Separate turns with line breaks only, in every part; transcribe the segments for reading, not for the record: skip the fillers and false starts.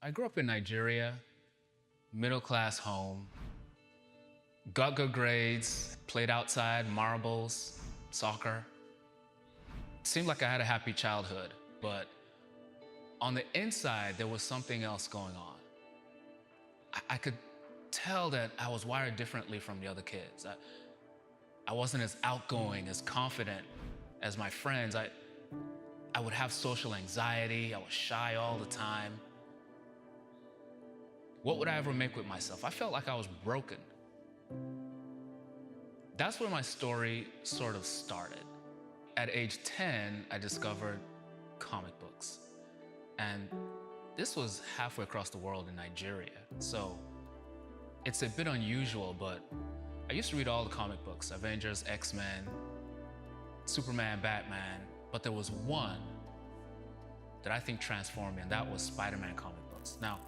I grew up in Nigeria, middle class home, got good grades, played outside, marbles, soccer. Seemed like I had a happy childhood, but on the inside, there was something else going on. I could tell that I was wired differently from the other kids. I wasn't as outgoing, as confident as my friends. I would have social anxiety. I was shy all the time. What would I ever make with myself? I felt like I was broken. That's where my story sort of started. At age 10, I discovered comic books. And this was halfway across the world in Nigeria. So it's a bit unusual, but I used to read all the comic books, Avengers, X-Men, Superman, Batman, but there was one that I think transformed me, and that was Spider-Man comic books. Now,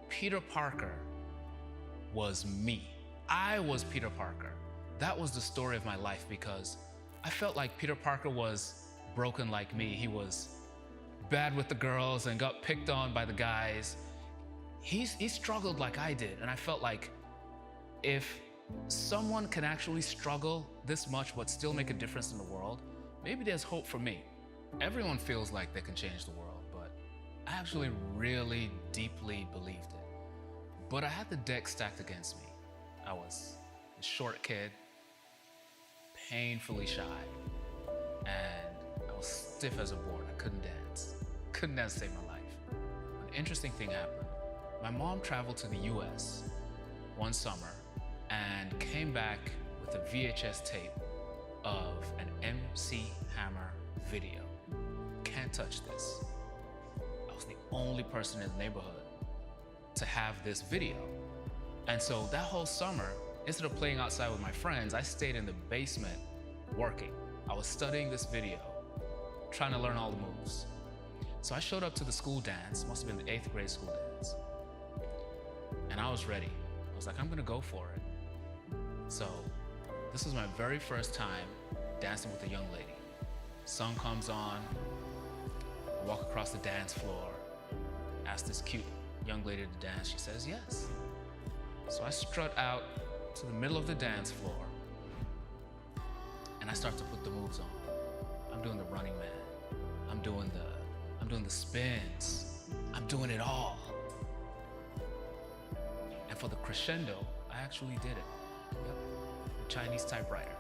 Peter Parker was me. I was Peter Parker. That was the story of my life because I felt like Peter Parker was broken like me. He was bad with the girls and got picked on by the guys. He struggled like I did, and I felt like if someone can actually struggle this much but still make a difference in the world, maybe there's hope for me. Everyone feels like they can change the world, but I actually really deeply believed it. But I had the deck stacked against me. I was a short kid, painfully shy, and I was stiff as a board. I couldn't dance. Couldn't dance to save my life. An interesting thing happened. My mom traveled to the US one summer and came back with a VHS tape of an MC Hammer video. Can't touch this. I was the only person in the neighborhood to have this video. And so that whole summer, instead of playing outside with my friends, I stayed in the basement working. I was studying this video, trying to learn all the moves. So I showed up to the school dance, must have been the 8th grade school dance. And I was ready. I was like, I'm gonna go for it. So this was my very first time dancing with a young lady. Song comes on, I walk across the dance floor, ask this cute young lady to dance. She says yes. So I strut out to the middle of the dance floor and I start to put the moves on. I'm doing the running man. I'm doing the spins. I'm doing it all. And for the crescendo, I actually did it. Yep. The Chinese typewriter.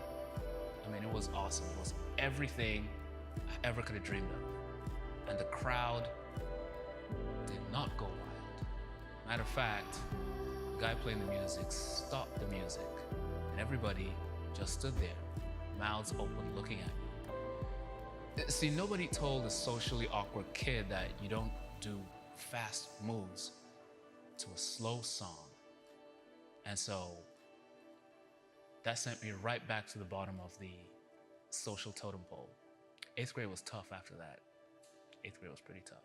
I mean, it was awesome. It was everything I ever could have dreamed of. And the crowd did not go wild. Matter of fact, the guy playing the music stopped the music, and everybody just stood there, mouths open, looking at me. See, nobody told a socially awkward kid that you don't do fast moves to a slow song. And so that sent me right back to the bottom of the social totem pole. 8th grade was tough after that. 8th grade was pretty tough.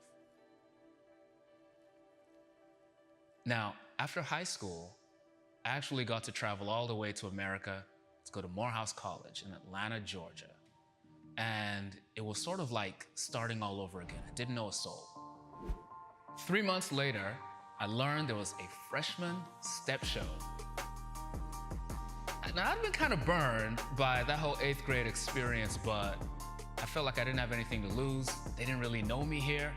Now, after high school, I actually got to travel all the way to America to go to Morehouse College in Atlanta, Georgia. And it was sort of like starting all over again. I didn't know a soul. 3 months later, I learned there was a freshman step show. Now, I'd been kind of burned by that whole 8th grade experience, but I felt like I didn't have anything to lose. They didn't really know me here.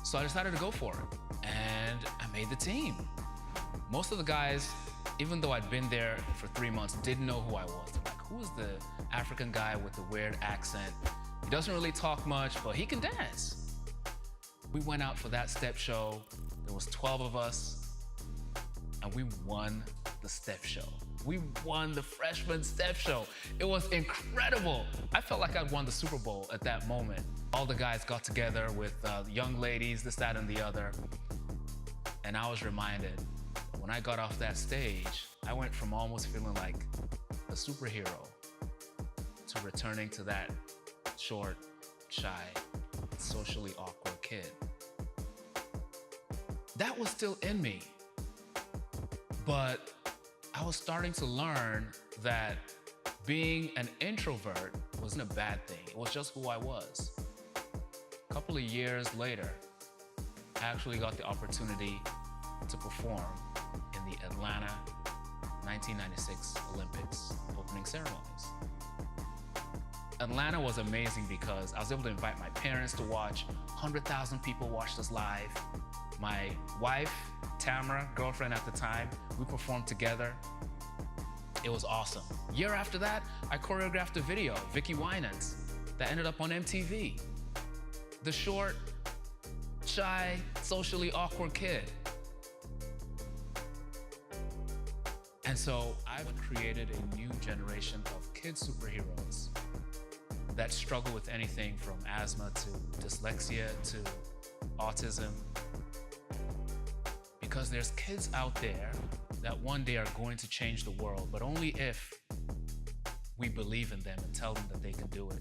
So I decided to go for it. And I made the team. Most of the guys, even though I'd been there for 3 months, didn't know who I was. They're like, who is the African guy with the weird accent? He doesn't really talk much, but he can dance. We went out for that step show. There was 12 of us, and we won the step show. We won the freshman step show. It was incredible. I felt like I'd won the Super Bowl at that moment. All the guys got together with young ladies, this, that, and the other. And I was reminded, when I got off that stage, I went from almost feeling like a superhero to returning to that short, shy, socially awkward kid. That was still in me, but I was starting to learn that being an introvert wasn't a bad thing. It was just who I was. A couple of years later, I I actually got the opportunity to perform in the Atlanta 1996 Olympics opening ceremonies. Atlanta was amazing because I was able to invite my parents to watch. 100,000 people watched us live. My wife, Tamara, girlfriend at the time, we performed together. It was awesome. Year after that, I choreographed a video, Vicky Winans, that ended up on MTV. The short, shy, socially awkward kid. And so I've created a new generation of kid superheroes that struggle with anything from asthma to dyslexia to autism. Because there's kids out there that one day are going to change the world, but only if we believe in them and tell them that they can do it.